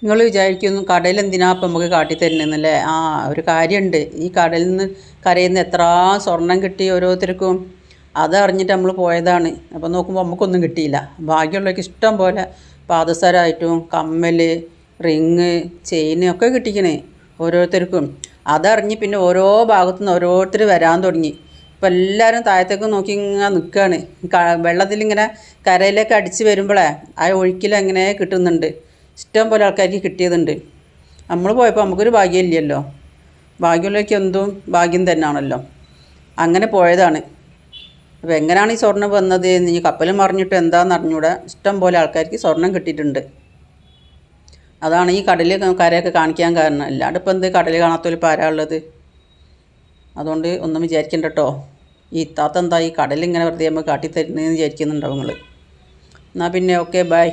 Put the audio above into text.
നിങ്ങൾ വിചാരിക്കുന്നു കടയിൽ എന്തിനാ അപ്പം നമുക്ക് കാട്ടിത്തരുന്നല്ലേ? ആ ഒരു കാര്യമുണ്ട്. ഈ കടയിൽ നിന്ന് കരയിൽ നിന്ന് എത്ര സ്വർണം കിട്ടി ഓരോരുത്തർക്കും, അതറിഞ്ഞിട്ട് നമ്മൾ പോയതാണ്. അപ്പോൾ നോക്കുമ്പോൾ നമുക്കൊന്നും കിട്ടിയില്ല. ഭാഗ്യമുള്ളവർക്ക് ഇഷ്ടം പോലെ പാദസരമായിട്ടും കമ്മൽ, റിങ്, ചെയിന് ഒക്കെ കിട്ടിക്കണേ ഓരോരുത്തർക്കും. അതറിഞ്ഞ് പിന്നെ ഓരോ ഭാഗത്തു നിന്ന് ഓരോരുത്തർ വരാൻ തുടങ്ങി. ഇപ്പം എല്ലാവരും താഴത്തേക്ക് നോക്കി ഇങ്ങനെ നിൽക്കുകയാണ്. വെള്ളത്തിലിങ്ങനെ കരയിലേക്ക് അടിച്ച് വരുമ്പോഴേ ആ ഒഴുക്കിലങ്ങനെ കിട്ടുന്നുണ്ട്. ഇഷ്ടം പോലെ ആൾക്കാർക്ക് കിട്ടിയതുണ്ട്. നമ്മൾ പോയപ്പോൾ നമുക്കൊരു ഭാഗ്യമില്ലല്ലോ. ഭാഗ്യമുള്ളവർക്ക് എന്തും ഭാഗ്യം തന്നെയാണല്ലോ. അങ്ങനെ പോയതാണ്. അപ്പോൾ എങ്ങനെയാണ് ഈ സ്വർണ്ണം വന്നത് എന്ന് ഈ കപ്പൽ മറിഞ്ഞിട്ട് എന്താണെന്ന് അറിഞ്ഞൂടെ. ഇഷ്ടം പോലെ ആൾക്കാർക്ക് സ്വർണം കിട്ടിയിട്ടുണ്ട്. അതാണ് ഈ കടൽ കരയൊക്കെ കാണിക്കാൻ കാരണം. അല്ലാണ്ട് ഇപ്പം എന്ത് കടൽ കാണാത്തൊരു പാരാളുള്ളത്. അതുകൊണ്ട് ഒന്നും വിചാരിക്കണ്ട കേട്ടോ. ഈ ഇത്താത്ത എന്താ ഈ കടലിങ്ങനെ വെറുതെ നമ്മൾ കാട്ടിത്തരുന്നതെന്ന് വിചാരിക്കുന്നുണ്ടാവും നിങ്ങൾ. എന്നാൽ പിന്നെ ഓക്കെ, ബൈ.